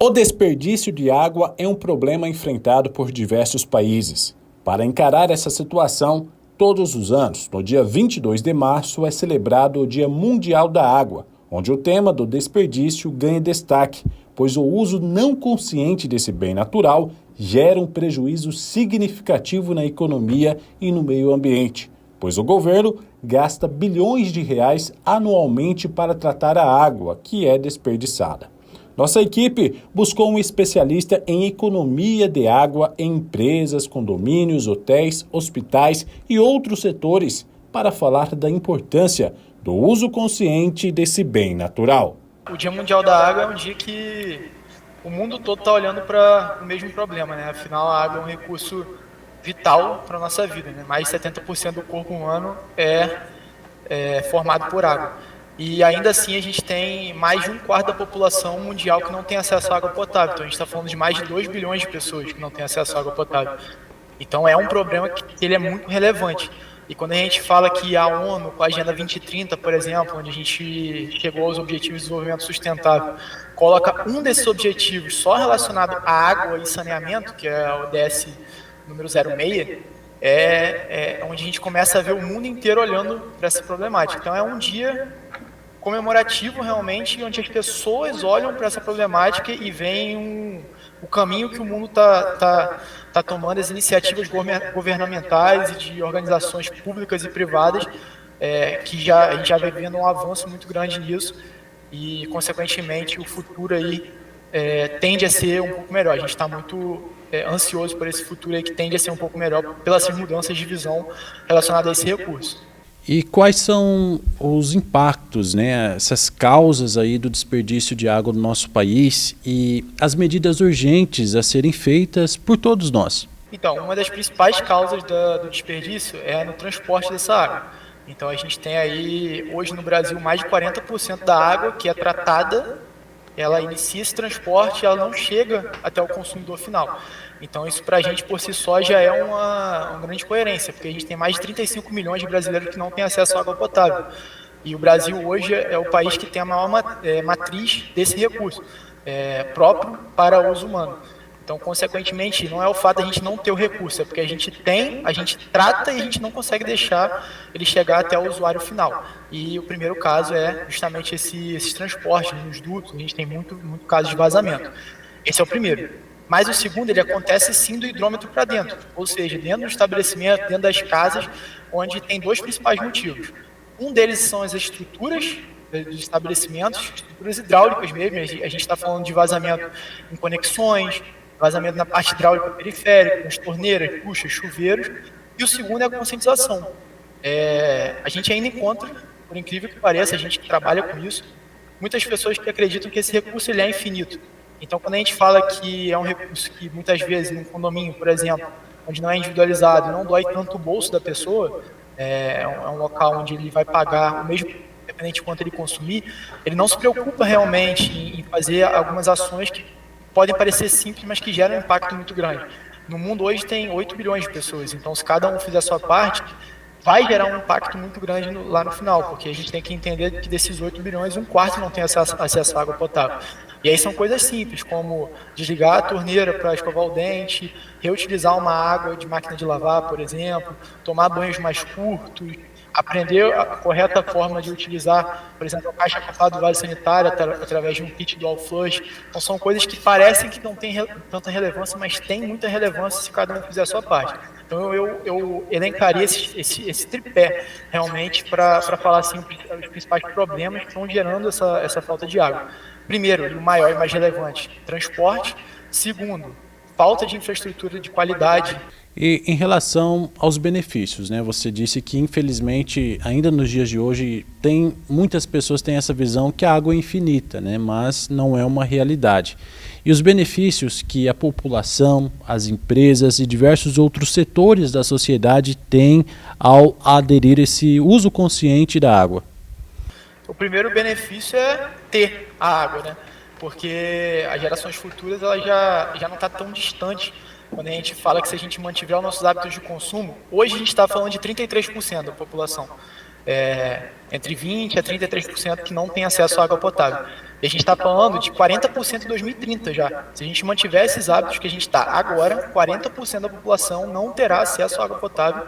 O desperdício de água é um problema enfrentado por diversos países. Para encarar essa situação, todos os anos, no dia 22 de março, é celebrado o Dia Mundial da Água, onde o tema do desperdício ganha destaque, pois o uso não consciente desse bem natural gera um prejuízo significativo na economia e no meio ambiente, pois o governo gasta bilhões de reais anualmente para tratar a água que é desperdiçada. Nossa equipe buscou um especialista em economia de água em empresas, condomínios, hotéis, hospitais e outros setores para falar da importância do uso consciente desse bem natural. O Dia Mundial da Água é um dia que o mundo todo está olhando para o mesmo problema, né? Afinal, a água é um recurso vital para a nossa vida, né? Mais de 70% do corpo humano é formado por água. E ainda assim a gente tem mais de um quarto da população mundial que não tem acesso à água potável. Então a gente está falando de mais de 2 bilhões de pessoas que não têm acesso à água potável. Então é um problema que ele é muito relevante. E quando a gente fala que a ONU, com a Agenda 2030, por exemplo, onde a gente chegou aos Objetivos de Desenvolvimento Sustentável, coloca um desses objetivos só relacionado à água e saneamento, que é o ODS número 06, é onde a gente começa a ver o mundo inteiro olhando para essa problemática. Então é um dia comemorativo realmente, onde as pessoas olham para essa problemática e veem o caminho que o mundo está tomando, as iniciativas governamentais e de organizações públicas e privadas, que a gente já vem vendo um avanço muito grande nisso e, consequentemente, o futuro aí tende a ser um pouco melhor. A gente está muito ansioso por esse futuro aí que tende a ser um pouco melhor pelas mudanças de visão relacionadas a esse recurso. E quais são os impactos, essas causas aí do desperdício de água no nosso país e as medidas urgentes a serem feitas por todos nós? Então, uma das principais causas do desperdício é no transporte dessa água. Então, a gente tem aí, hoje no Brasil, mais de 40% da água que é tratada, ela inicia esse transporte e ela não chega até o consumidor final. Então isso para a gente por si só já é uma grande coerência, porque a gente tem mais de 35 milhões de brasileiros que não têm acesso à água potável. E o Brasil hoje é o país que tem a maior matriz desse recurso, próprio para uso humano. Então, consequentemente, não é o fato de a gente não ter o recurso, é porque a gente tem, a gente trata e a gente não consegue deixar ele chegar até o usuário final. E o primeiro caso é justamente esses transportes nos dutos, a gente tem muito caso de vazamento. Esse é o primeiro. Mas o segundo, ele acontece sim do hidrômetro para dentro, ou seja, dentro do estabelecimento, dentro das casas, onde tem dois principais motivos. Um deles são as estruturas dos estabelecimentos, estruturas hidráulicas mesmo, a gente está falando de vazamento em conexões, vazamento na parte hidráulica periférica, nas torneiras, duchas, chuveiros, e o segundo é a conscientização. A gente ainda encontra, por incrível que pareça, a gente que trabalha com isso, muitas pessoas que acreditam que esse recurso ele é infinito. Então, quando a gente fala que é um recurso que muitas vezes, num condomínio, por exemplo, onde não é individualizado, não dói tanto o bolso da pessoa, é um local onde ele vai pagar o mesmo, independente de quanto ele consumir, ele não se preocupa realmente em fazer algumas ações que podem parecer simples, mas que geram um impacto muito grande. No mundo hoje tem 8 bilhões de pessoas, então se cada um fizer a sua parte, vai gerar um impacto muito grande lá no final, porque a gente tem que entender que desses 8 bilhões, um quarto não tem acesso à água potável. E aí são coisas simples, como desligar a torneira para escovar o dente, reutilizar uma água de máquina de lavar, por exemplo, tomar banhos mais curtos, aprender a correta forma de utilizar, por exemplo, a caixa acoplada do vaso sanitário através de um kit dual flush. Então são coisas que parecem que não têm tanta relevância, mas tem muita relevância se cada um fizer a sua parte. Então eu elencaria esse tripé realmente para falar assim, os principais problemas que estão gerando essa falta de água. Primeiro, e o maior e mais relevante, transporte. Segundo, falta de infraestrutura de qualidade. E em relação aos benefícios, você disse que infelizmente ainda nos dias de hoje muitas pessoas têm essa visão que a água é infinita, mas não é uma realidade. E os benefícios que a população, as empresas e diversos outros setores da sociedade têm ao aderir a esse uso consciente da água. O primeiro benefício é ter a água, porque as gerações futuras ela já não está tão distante. Quando a gente fala que se a gente mantiver os nossos hábitos de consumo, hoje a gente está falando de 33% da população, entre 20% a 33% que não tem acesso à água potável. E a gente está falando de 40% em 2030 já. Se a gente mantiver esses hábitos que a gente está agora, 40% da população não terá acesso à água potável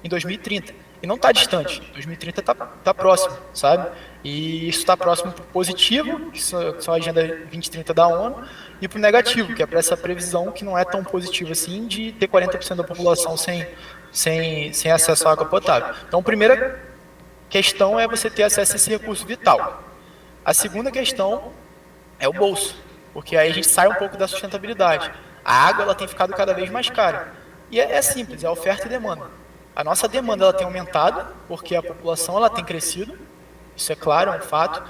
em 2030. E não está distante, 2030 está próximo, sabe? E isso está próximo para o positivo, que são a Agenda 2030 da ONU, e para o negativo, que é para essa previsão que não é tão positiva assim, de ter 40% da população sem acesso à água potável. Então, a primeira questão é você ter acesso a esse recurso vital. A segunda questão é o bolso, porque aí a gente sai um pouco da sustentabilidade. A água ela tem ficado cada vez mais cara. E é simples, é oferta e demanda. A nossa demanda ela tem aumentado, porque a população ela tem crescido, isso é claro, é um fato,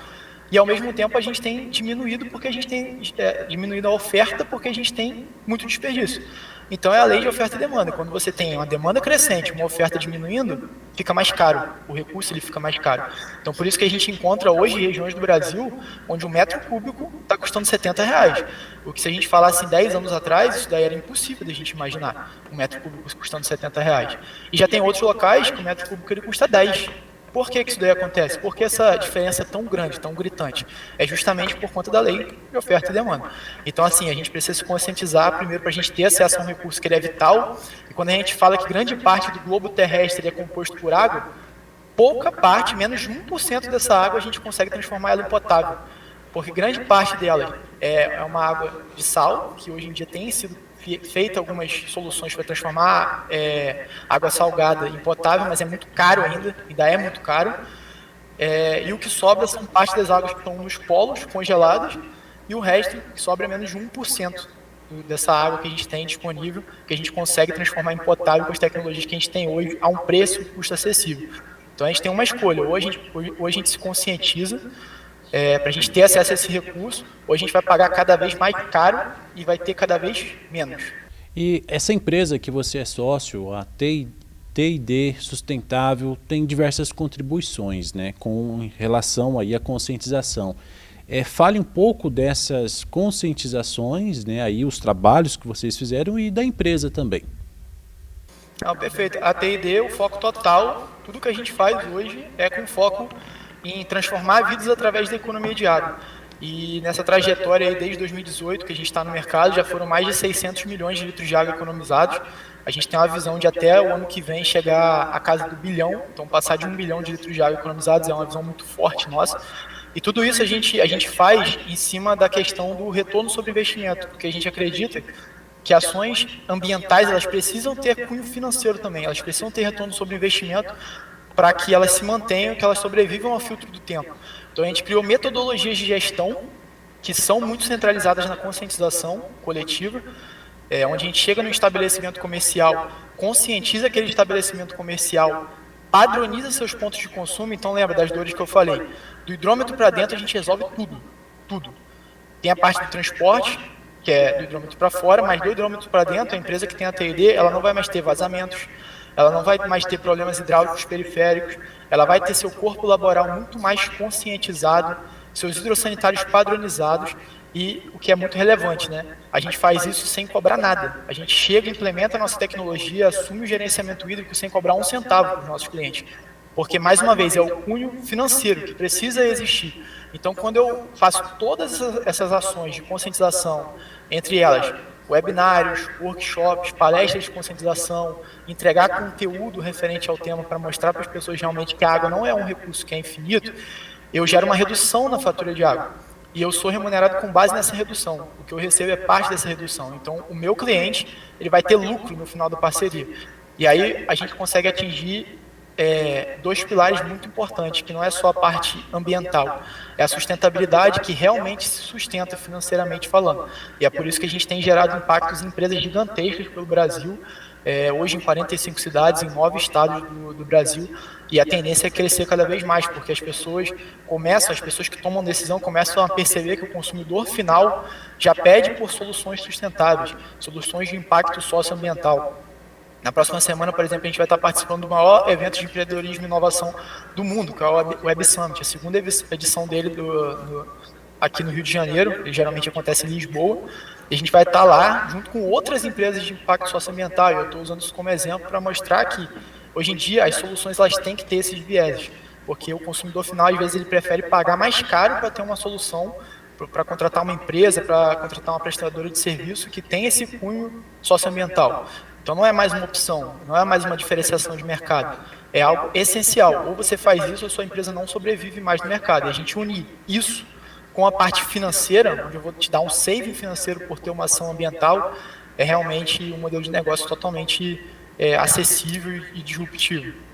e ao mesmo tempo a gente tem diminuído, porque a gente tem diminuído a oferta, porque a gente tem muito desperdício. Então é a lei de oferta e demanda. Quando você tem uma demanda crescente, uma oferta diminuindo, fica mais caro, o recurso ele fica mais caro. Então por isso que a gente encontra hoje regiões do Brasil onde um metro cúbico está custando R$70. O que se a gente falasse 10 anos atrás, isso daí era impossível da gente imaginar, um metro cúbico custando R$70. E já tem outros locais que o metro cúbico ele custa 10. Por que isso daí acontece? Porque essa diferença é tão grande, tão gritante? É justamente por conta da lei de oferta e demanda. Então, assim, a gente precisa se conscientizar, primeiro, para a gente ter acesso a um recurso que ele é vital, e quando a gente fala que grande parte do globo terrestre é composto por água, pouca parte, menos de 1% dessa água, a gente consegue transformar ela em potável. Porque grande parte dela é uma água de sal, que hoje em dia tem sido feita algumas soluções para transformar água salgada em potável, mas é muito caro ainda é muito caro. E o que sobra são parte das águas que estão nos polos congeladas, e o resto que sobra é menos de 1% dessa água que a gente tem disponível, que a gente consegue transformar em potável com as tecnologias que a gente tem hoje a um preço e custo acessível. Então a gente tem uma escolha, ou a gente se conscientiza para a gente ter acesso a esse recurso, ou a gente vai pagar cada vez mais caro e vai ter cada vez menos. E essa empresa que você é sócio, a TID Sustentável, tem diversas contribuições, né, com relação aí à conscientização. Fale um pouco dessas conscientizações, né, aí os trabalhos que vocês fizeram e da empresa também. Perfeito. A TID, o foco total, tudo que a gente faz hoje é com foco em transformar vidas através da economia de água. E nessa trajetória aí, desde 2018, que a gente está no mercado, já foram mais de 600 milhões de litros de água economizados. A gente tem uma visão de até o ano que vem chegar à casa do bilhão, então passar de 1 bilhão de litros de água economizados é uma visão muito forte nossa. E tudo isso a gente faz em cima da questão do retorno sobre investimento, porque a gente acredita que ações ambientais elas precisam ter cunho financeiro também, elas precisam ter retorno sobre investimento para que elas se mantenham, que elas sobrevivam ao filtro do tempo. Então a gente criou metodologias de gestão que são muito centralizadas na conscientização coletiva, onde a gente chega no estabelecimento comercial, conscientiza aquele estabelecimento comercial, padroniza seus pontos de consumo. Então lembra das dores que eu falei, do hidrômetro para dentro a gente resolve tudo. Tem a parte do transporte, que é do hidrômetro para fora, mas do hidrômetro para dentro, a empresa que tem a TID, ela não vai mais ter vazamentos, ela não vai mais ter problemas hidráulicos periféricos, ela vai ter seu corpo laboral muito mais conscientizado, seus hidrossanitários padronizados e o que é muito relevante, né? A gente faz isso sem cobrar nada. A gente chega, implementa a nossa tecnologia, assume o gerenciamento hídrico sem cobrar um centavo para os nossos clientes. Porque, mais uma vez, é o cunho financeiro que precisa existir. Então, quando eu faço todas essas ações de conscientização, entre elas webinários, workshops, palestras de conscientização, entregar conteúdo referente ao tema para mostrar para as pessoas realmente que a água não é um recurso que é infinito, eu gero uma redução na fatura de água. E eu sou remunerado com base nessa redução. O que eu recebo é parte dessa redução. Então, o meu cliente ele vai ter lucro no final da parceria. E aí a gente consegue atingir dois pilares muito importantes, que não é só a parte ambiental, é a sustentabilidade que realmente se sustenta financeiramente falando. E é por isso que a gente tem gerado impactos em empresas gigantescas pelo Brasil, hoje em 45 cidades, em 9 estados do Brasil, e a tendência é crescer cada vez mais, porque as pessoas que tomam decisão começam a perceber que o consumidor final já pede por soluções sustentáveis, soluções de impacto socioambiental. Na próxima semana, por exemplo, a gente vai estar participando do maior evento de empreendedorismo e inovação do mundo, que é o Web Summit, a segunda edição dele aqui no Rio de Janeiro. Ele geralmente acontece em Lisboa, e a gente vai estar lá junto com outras empresas de impacto socioambiental. Eu estou usando isso como exemplo para mostrar que, hoje em dia, as soluções elas têm que ter esses vieses. porque o consumidor final, às vezes, ele prefere pagar mais caro para ter uma solução, para contratar uma empresa, para contratar uma prestadora de serviço que tem esse cunho socioambiental. Então não é mais uma opção, não é mais uma diferenciação de mercado, é algo essencial. Ou você faz isso ou sua empresa não sobrevive mais no mercado. E a gente une isso com a parte financeira, onde eu vou te dar um saving financeiro por ter uma ação ambiental, é realmente um modelo de negócio totalmente acessível e disruptivo.